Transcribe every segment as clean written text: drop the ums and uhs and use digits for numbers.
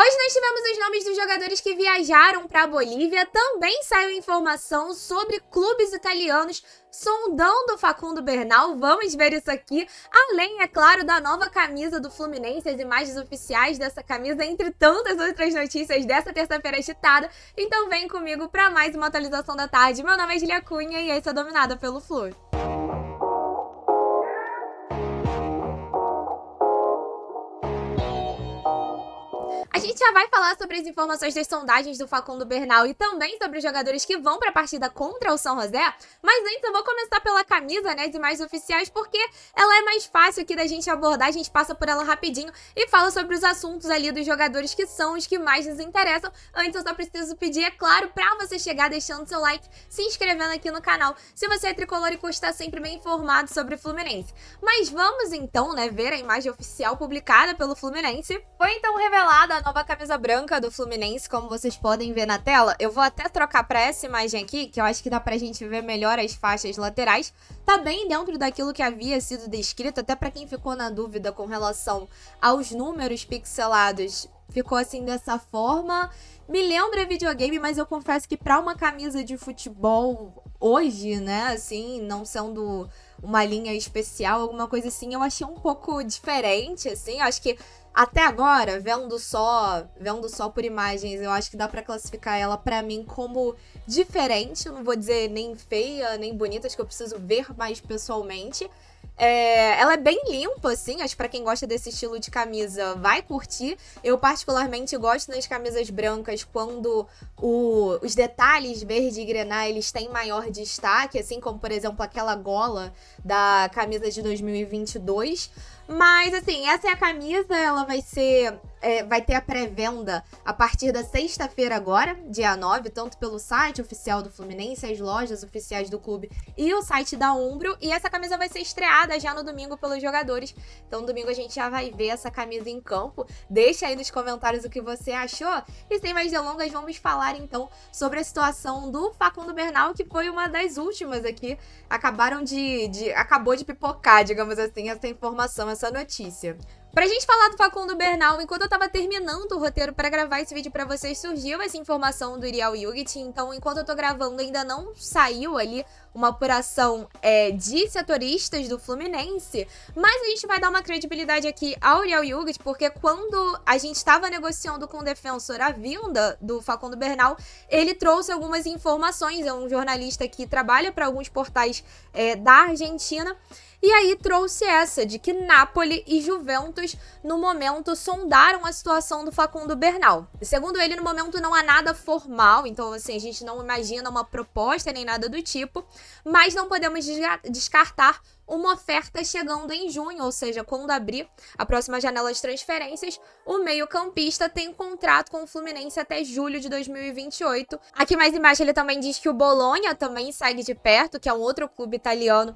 Hoje nós tivemos os nomes dos jogadores que viajaram para a Bolívia. Também saiu informação sobre clubes italianos sondando o Facundo Bernal. Vamos ver isso aqui. Além, é claro, da nova camisa do Fluminense, as imagens oficiais dessa camisa, entre tantas outras notícias dessa terça-feira agitada. Então vem comigo para mais uma atualização da tarde. Meu nome é Julia Cunha e esse é Dominada pelo Flu. A gente já vai falar sobre as informações das sondagens do Facundo Bernal e também sobre os jogadores que vão para a partida contra o São José, mas antes eu vou começar pela camisa, né, as imagens oficiais, porque ela é mais fácil aqui da gente abordar, a gente passa por ela rapidinho e fala sobre os assuntos ali dos jogadores que são os que mais nos interessam. Antes eu só preciso pedir, é claro, para você chegar deixando seu like, se inscrevendo aqui no canal, se você é tricolor e curte estar sempre bem informado sobre o Fluminense. Mas vamos então, né, ver a imagem oficial publicada pelo Fluminense. Foi então revelada a nova camisa branca do Fluminense, como vocês podem ver na tela. Eu vou até trocar para essa imagem aqui, que eu acho que dá pra gente ver melhor as faixas laterais. Tá bem dentro daquilo que havia sido descrito, até para quem ficou na dúvida com relação aos números pixelados. Ficou assim dessa forma. Me lembra videogame, mas eu confesso que para uma camisa de futebol hoje, né, assim, não sendo uma linha especial, alguma coisa assim, eu achei um pouco diferente, assim. Eu acho que até agora, vendo só por imagens, eu acho que dá pra classificar ela pra mim como diferente. Eu não vou dizer nem feia, nem bonita, acho que eu preciso ver mais pessoalmente. Ela é bem limpa, assim, acho que pra quem gosta desse estilo de camisa vai curtir. Eu particularmente gosto das camisas brancas quando os detalhes verde e grená, eles têm maior destaque, assim como, por exemplo, aquela gola da camisa de 2022. Mas, assim, essa é a camisa, ela vai ter a pré-venda a partir da sexta-feira agora, dia 9, tanto pelo site oficial do Fluminense, as lojas oficiais do clube e o site da Umbro. E essa camisa vai ser estreada já no domingo pelos jogadores. Então, domingo a gente já vai ver essa camisa em campo. Deixa aí nos comentários o que você achou. E sem mais delongas, vamos falar então sobre a situação do Facundo Bernal, que foi uma das últimas aqui. Acabou de pipocar, digamos assim, essa informação, essa notícia. Pra gente falar do Facundo Bernal, enquanto eu tava terminando o roteiro pra gravar esse vídeo pra vocês, surgiu essa informação do Irial Yugit. Então, enquanto eu tô gravando, ainda não saiu ali uma apuração de setoristas do Fluminense, mas a gente vai dar uma credibilidade aqui ao Irial Yugit, porque quando a gente estava negociando com o defensor a vinda do Facundo Bernal, ele trouxe algumas informações. É um jornalista que trabalha para alguns portais da Argentina. E aí trouxe essa, de que Napoli e Juventus, no momento, sondaram a situação do Facundo Bernal. Segundo ele, no momento não há nada formal, então assim, a gente não imagina uma proposta nem nada do tipo, mas não podemos descartar uma oferta chegando em junho, ou seja, quando abrir a próxima janela de transferências, o meio-campista tem contrato com o Fluminense até julho de 2028. Aqui mais embaixo ele também diz que o Bologna também segue de perto, que é um outro clube italiano.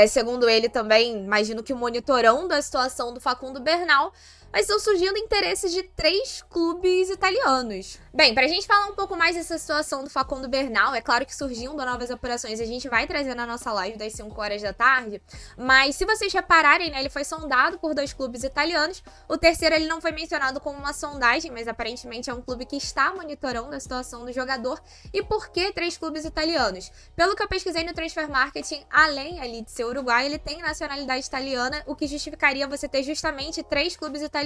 Segundo ele também, imagino que monitorando a situação do Facundo Bernal, mas estão surgindo interesses de 3 clubes italianos. Bem, pra gente falar um pouco mais dessa situação do Facundo Bernal, é claro que surgindo novas apurações, a gente vai trazer na nossa live das 5 horas da tarde, mas se vocês repararem, né, ele foi sondado por 2 clubes italianos. O terceiro ele não foi mencionado como uma sondagem, mas aparentemente é um clube que está monitorando a situação do jogador. E por que 3 clubes italianos? Pelo que eu pesquisei no Transfer Marketing, além ali de ser uruguai, ele tem nacionalidade italiana, o que justificaria você ter justamente 3 clubes italianos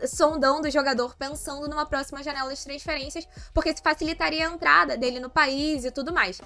sondando o jogador, pensando numa próxima janela de transferências, porque isso facilitaria a entrada dele no país e tudo mais.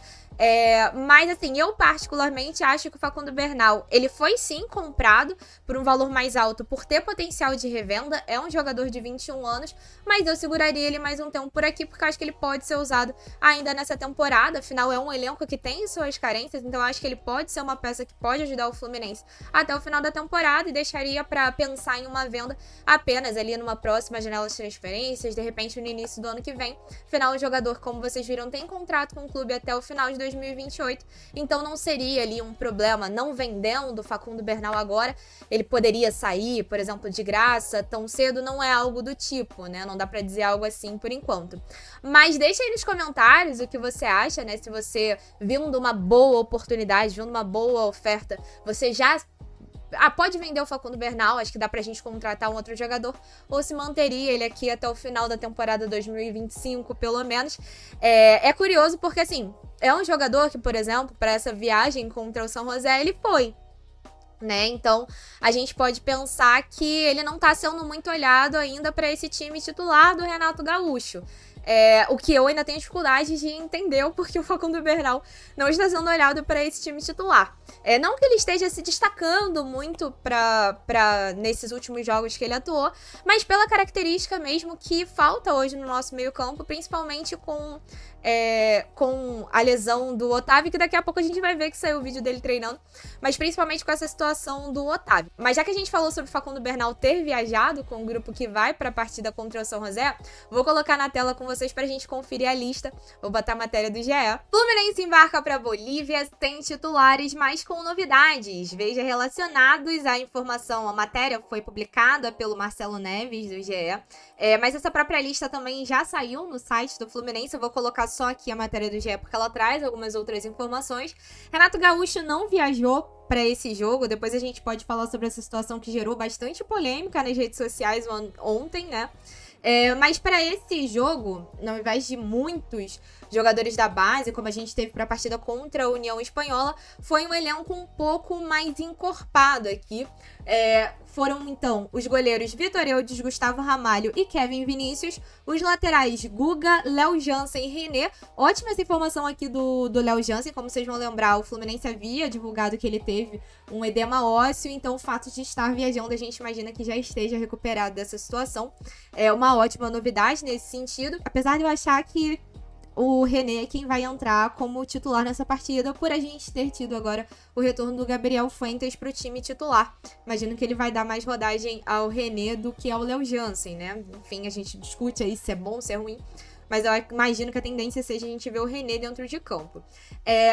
Mas assim, eu particularmente acho que o Facundo Bernal, ele foi sim comprado por um valor mais alto por ter potencial de revenda. É um jogador de 21 anos, mas eu seguraria ele mais um tempo por aqui, porque eu acho que ele pode ser usado ainda nessa temporada. Afinal, é um elenco que tem suas carências, então eu acho que ele pode ser uma peça que pode ajudar o Fluminense até o final da temporada, e deixaria para pensar em uma venda apenas ali numa próxima janela de transferências, de repente no início do ano que vem. Afinal, o jogador, como vocês viram, tem contrato com o clube até o final de 2028, então não seria ali um problema não vendendo o Facundo Bernal agora. Ele poderia sair, por exemplo, de graça tão cedo, não é algo do tipo, né? Não dá pra dizer algo assim por enquanto. Mas deixa aí nos comentários o que você acha, né? Se você vindo uma boa oportunidade, vindo uma boa oferta, você já pode vender o Facundo Bernal, acho que dá pra gente contratar um outro jogador, ou se manteria ele aqui até o final da temporada 2025, pelo menos. É curioso porque, assim, é um jogador que, por exemplo, para essa viagem contra o São José, ele foi, né? Então, a gente pode pensar que ele não tá sendo muito olhado ainda para esse time titular do Renato Gaúcho. O que eu ainda tenho dificuldade de entender o porquê o Facundo Bernal não está sendo olhado para esse time titular. Não que ele esteja se destacando muito nesses últimos jogos que ele atuou, mas pela característica mesmo que falta hoje no nosso meio-campo, principalmente com a lesão do Otávio, que daqui a pouco a gente vai ver que saiu o vídeo dele treinando, mas principalmente com essa situação do Otávio. Mas já que a gente falou sobre o Facundo Bernal ter viajado com o grupo que vai para a partida contra o São José, vou colocar na tela com vocês pra gente conferir a lista. Vou botar a matéria do GE. Fluminense embarca pra Bolívia, tem titulares, mas com novidades. Veja relacionados à informação. A matéria foi publicada pelo Marcelo Neves, do GE. Mas essa própria lista também já saiu no site do Fluminense. Eu vou colocar só aqui a matéria do GE, porque ela traz algumas outras informações. Renato Gaúcho não viajou para esse jogo. Depois a gente pode falar sobre essa situação que gerou bastante polêmica nas redes sociais ontem, né? Mas para esse jogo, ao invés de muitos jogadores da base, como a gente teve para a partida contra a União Espanhola, foi um elenco um pouco mais encorpado aqui. Foram, então, os goleiros Vitor Eudes, Gustavo Ramalho e Kevin Vinícius, os laterais Guga, Léo Jansen e René. Ótima essa informação aqui do Léo Jansen, como vocês vão lembrar, o Fluminense havia divulgado que ele teve um edema ósseo, então o fato de estar viajando, a gente imagina que já esteja recuperado dessa situação. É uma ótima novidade nesse sentido, apesar de eu achar que o René é quem vai entrar como titular nessa partida, por a gente ter tido agora o retorno do Gabriel Fuentes para o time titular. Imagino que ele vai dar mais rodagem ao René do que ao Léo Jansen, né? Enfim, a gente discute aí se é bom, se é ruim, mas eu imagino que a tendência seja a gente ver o René dentro de campo.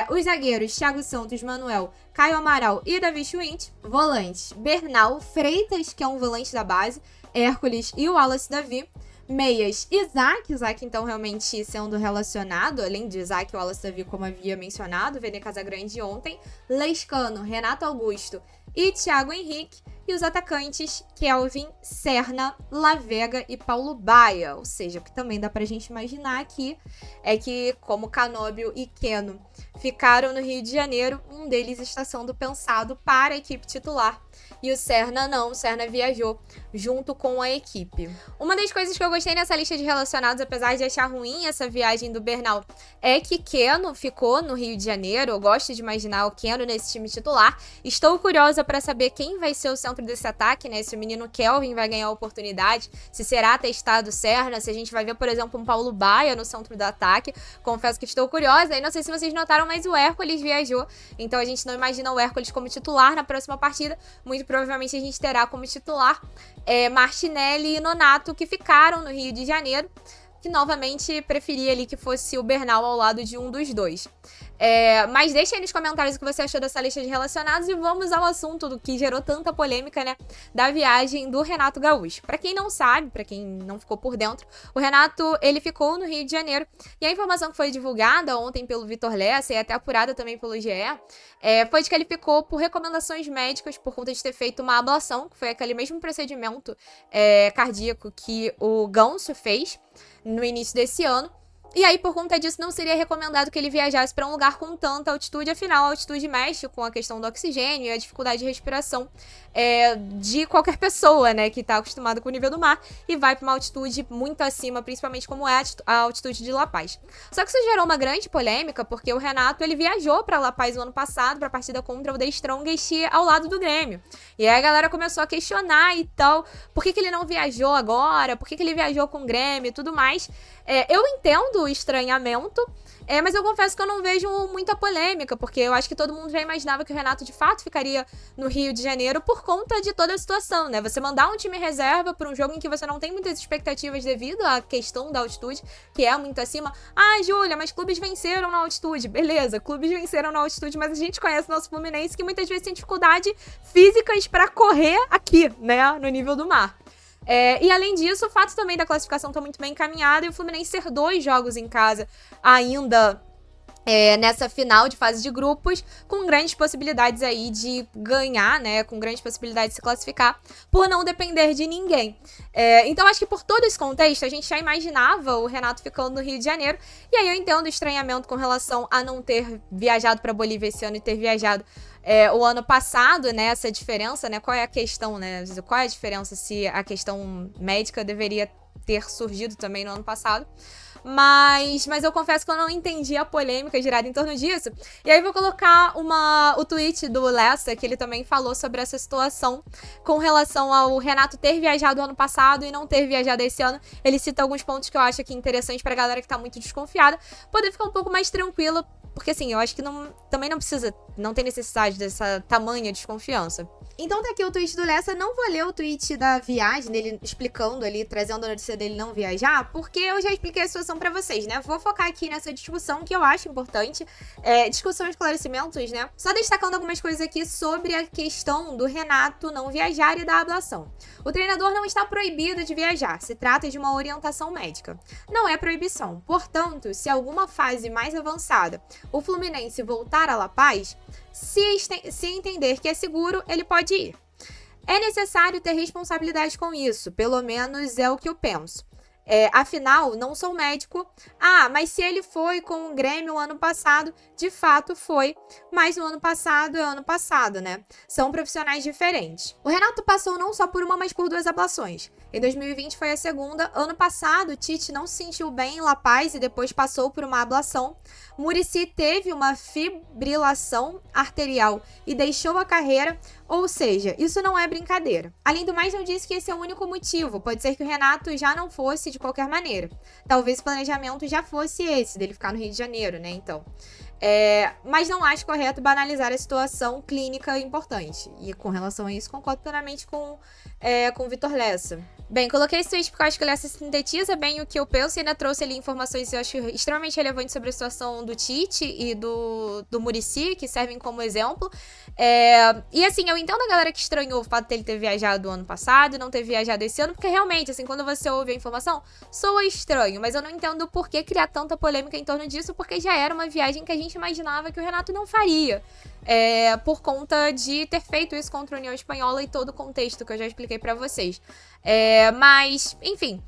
Os zagueiros, Thiago Santos, Manuel, Caio Amaral e Davi Schwindt. Volantes, Bernal, Freitas, que é um volante da base, Hércules e o Wallace Davi. Meias, Isaac então realmente sendo relacionado, além de Isaac e Wallace Davi, como havia mencionado, Vene Casagrande ontem, Lescano, Renato Augusto e Thiago Henrique, e os atacantes Kelvin, Serna, Lavega e Paulo Baia. Ou seja, o que também dá pra gente imaginar aqui é que, como Canóbio e Keno ficaram no Rio de Janeiro, um deles está sendo pensado para a equipe titular. E o Serna não, o Serna viajou junto com a equipe. Uma das coisas que eu gostei nessa lista de relacionados, apesar de achar ruim essa viagem do Bernal, é que Keno ficou no Rio de Janeiro. Eu gosto de imaginar o Keno nesse time titular. Estou curiosa para saber quem vai ser o centro desse ataque, né? Se o menino Kelvin vai ganhar a oportunidade, se será testado o Serna, se a gente vai ver, por exemplo, um Paulo Baia no centro do ataque. Confesso que estou curiosa. E não sei se vocês notaram, mas o Hércules viajou. Então a gente não imagina o Hércules como titular na próxima partida. Muito provavelmente a gente terá como titular Martinelli e Nonato, que ficaram no Rio de Janeiro, que novamente preferia ali que fosse o Bernal ao lado de um dos dois. Mas deixa aí nos comentários o que você achou dessa lista de relacionados e vamos ao assunto do que gerou tanta polêmica, né, da viagem do Renato Gaúcho. Pra quem não sabe, pra quem não ficou por dentro, o Renato, ele ficou no Rio de Janeiro e a informação que foi divulgada ontem pelo Vitor Lessa e até apurada também pelo GE, foi de que ele ficou por recomendações médicas por conta de ter feito uma ablação, que foi aquele mesmo procedimento cardíaco que o Ganso fez no início desse ano. E aí, por conta disso, não seria recomendado que ele viajasse para um lugar com tanta altitude. Afinal, a altitude mexe com a questão do oxigênio e a dificuldade de respiração de qualquer pessoa, né, que está acostumada com o nível do mar e vai para uma altitude muito acima, principalmente como é a altitude de La Paz. Só que isso gerou uma grande polêmica, porque o Renato, ele viajou para La Paz no ano passado para a partida contra o The Strongest ao lado do Grêmio. E aí a galera começou a questionar e tal, por que ele não viajou agora, por que ele viajou com o Grêmio e tudo mais. Eu entendo o estranhamento, mas eu confesso que eu não vejo muita polêmica, porque eu acho que todo mundo já imaginava que o Renato de fato ficaria no Rio de Janeiro por conta de toda a situação, né? Você mandar um time reserva para um jogo em que você não tem muitas expectativas devido à questão da altitude, que é muito acima. Ah, Júlia, mas clubes venceram na altitude. Beleza, clubes venceram na altitude, mas a gente conhece o nosso Fluminense que muitas vezes tem dificuldade físicas para correr aqui, né, no nível do mar. E além disso, o fato também da classificação estar muito bem encaminhada e o Fluminense ter 2 jogos em casa ainda nessa final de fase de grupos, com grandes possibilidades aí de ganhar, né, com grandes possibilidades de se classificar, por não depender de ninguém. Então, acho que por todo esse contexto, a gente já imaginava o Renato ficando no Rio de Janeiro, e aí eu entendo o estranhamento com relação a não ter viajado para Bolívia esse ano e ter viajado o ano passado, né, essa diferença, né, qual é a questão, né, qual é a diferença se a questão médica deveria ter surgido também no ano passado. Mas eu confesso que eu não entendi a polêmica girada em torno disso. E aí vou colocar o tweet do Lessa, que ele também falou sobre essa situação com relação ao Renato ter viajado ano passado e não ter viajado esse ano. Ele cita alguns pontos que eu acho aqui interessantes pra galera que tá muito desconfiada poder ficar um pouco mais tranquila, porque assim, eu acho que também não tem necessidade dessa tamanha desconfiança. Então tá aqui o tweet do Lessa. Não vou ler o tweet da viagem dele explicando ali, trazendo a notícia dele não viajar, porque eu já expliquei a situação pra vocês, né? Vou focar aqui nessa discussão que eu acho importante, discussão e esclarecimentos, né? Só destacando algumas coisas aqui sobre a questão do Renato não viajar e da ablação. O treinador não está proibido de viajar, se trata de uma orientação médica. Não é proibição. Portanto, se alguma fase mais avançada o Fluminense voltar a La Paz, se entender que é seguro, ele pode ir. É necessário ter responsabilidade com isso, pelo menos é o que eu penso. Afinal, não sou médico. Mas se ele foi com o Grêmio ano passado, de fato foi. Mas o ano passado é ano passado, né? São profissionais diferentes. O Renato passou não só por uma, mas por 2 ablações. Em 2020 foi a segunda. Ano passado, Tite não se sentiu bem em La Paz e depois passou por uma ablação. Muricy teve uma fibrilação arterial e deixou a carreira. Ou seja, isso não é brincadeira. Além do mais, não disse que esse é o único motivo. Pode ser que o Renato já não fosse de qualquer maneira. Talvez o planejamento já fosse esse, dele ficar no Rio de Janeiro, né? Então. Mas não acho correto banalizar a situação clínica importante. E com relação a isso, concordo plenamente com o Vitor Lessa. Bem, coloquei esse tweet porque eu acho que o Lessa sintetiza bem o que eu penso e ainda trouxe ali informações que eu acho extremamente relevantes sobre a situação do Tite e do Muricy, que servem como exemplo. E assim, eu entendo a galera que estranhou o fato dele ter viajado ano passado e não ter viajado esse ano, porque realmente, assim, quando você ouve a informação, soa estranho, mas eu não entendo por que criar tanta polêmica em torno disso, porque já era uma viagem que a gente imaginava que o Renato não faria. Por conta de ter feito isso contra a União Espanhola e todo o contexto que eu já expliquei pra vocês. Mas, enfim,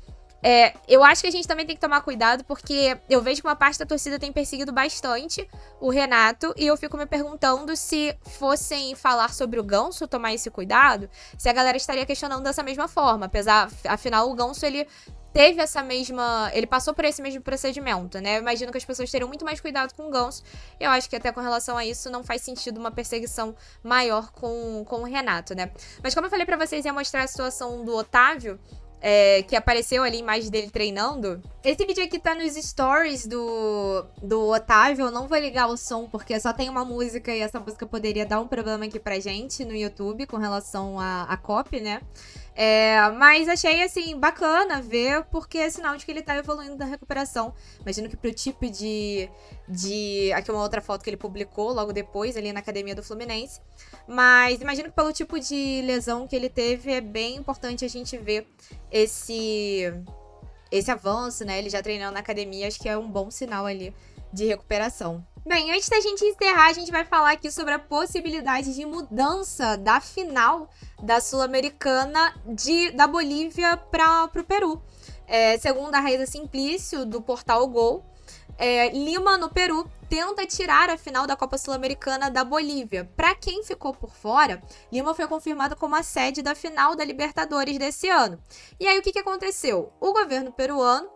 eu acho que a gente também tem que tomar cuidado, porque eu vejo que uma parte da torcida tem perseguido bastante o Renato, e eu fico me perguntando se fossem falar sobre o Ganso, tomar esse cuidado, se a galera estaria questionando dessa mesma forma, afinal o Ganso, ele passou por esse mesmo procedimento, né? Eu imagino que as pessoas teriam muito mais cuidado com o Ganso. Eu acho que até com relação a isso não faz sentido uma perseguição maior com o Renato, né? Mas como eu falei pra vocês, ia mostrar a situação do Otávio, que apareceu ali, imagem dele treinando. Esse vídeo aqui tá nos stories do Otávio. Eu não vou ligar o som porque só tem uma música e essa música poderia dar um problema aqui pra gente no YouTube com relação à copy, né? Mas achei, assim, bacana ver, porque é sinal de que ele tá evoluindo na recuperação. Imagino que pro tipo de... Aqui uma outra foto que ele publicou logo depois, ali na academia do Fluminense. Mas imagino que pelo tipo de lesão que ele teve, é bem importante a gente ver esse avanço, né? Ele já treinando na academia, acho que é um bom sinal ali de recuperação. Bem, antes da gente encerrar, a gente vai falar aqui sobre a possibilidade de mudança da final da Sul-Americana da Bolívia para o Peru. Segundo a Raíza Simplício, do portal Gol, Lima, no Peru, tenta tirar a final da Copa Sul-Americana da Bolívia. Para quem ficou por fora, Lima foi confirmada como a sede da final da Libertadores desse ano. E aí, o que aconteceu? O governo peruano,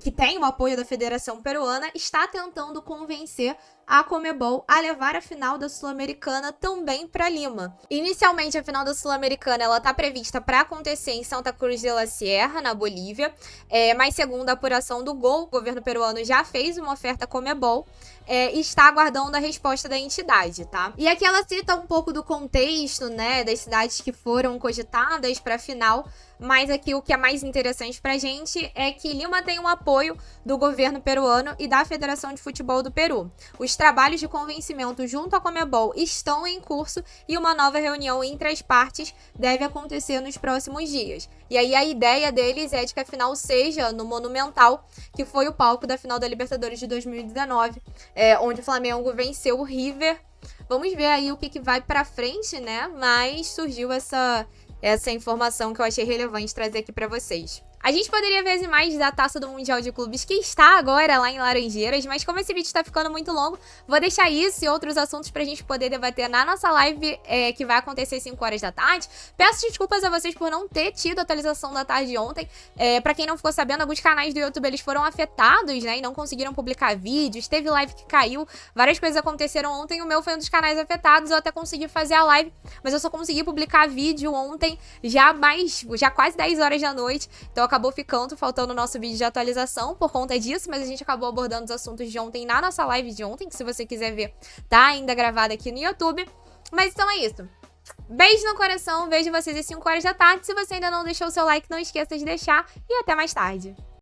que tem o apoio da Federação Peruana, está tentando convencer a Conmebol a levar a final da Sul-Americana também para Lima. Inicialmente, a final da Sul-Americana ela está prevista para acontecer em Santa Cruz de la Sierra, na Bolívia, mas segundo a apuração do Gol, o governo peruano já fez uma oferta à Conmebol e está aguardando a resposta da entidade, tá? E aqui ela cita um pouco do contexto, né, das cidades que foram cogitadas para a final, Mas aqui o que é mais interessante pra gente é que Lima tem um apoio do governo peruano e da Federação de Futebol do Peru. Os trabalhos de convencimento junto à Conmebol estão em curso e uma nova reunião entre as partes deve acontecer nos próximos dias. E aí a ideia deles é de que a final seja no Monumental, que foi o palco da final da Libertadores de 2019, onde o Flamengo venceu o River. Vamos ver aí o que vai pra frente, né? Mas surgiu essa informação que eu achei relevante trazer aqui pra vocês. A gente poderia ver as imagens da Taça do Mundial de Clubes que está agora lá em Laranjeiras, mas como esse vídeo está ficando muito longo, vou deixar isso e outros assuntos pra gente poder debater na nossa live que vai acontecer às 5 horas da tarde. Peço desculpas a vocês por não ter tido a atualização da tarde ontem. Pra quem não ficou sabendo, alguns canais do YouTube eles foram afetados, né, e não conseguiram publicar vídeos, teve live que caiu, várias coisas aconteceram ontem, o meu foi um dos canais afetados, eu até consegui fazer a live, mas eu só consegui publicar vídeo ontem, já quase 10 horas da noite, então acabou faltando o nosso vídeo de atualização por conta disso, mas a gente acabou abordando os assuntos de ontem na nossa live de ontem, que se você quiser ver, tá ainda gravada aqui no YouTube. Mas então é isso. Beijo no coração, vejo vocês às 5 horas da tarde. Se você ainda não deixou o seu like, não esqueça de deixar e até mais tarde.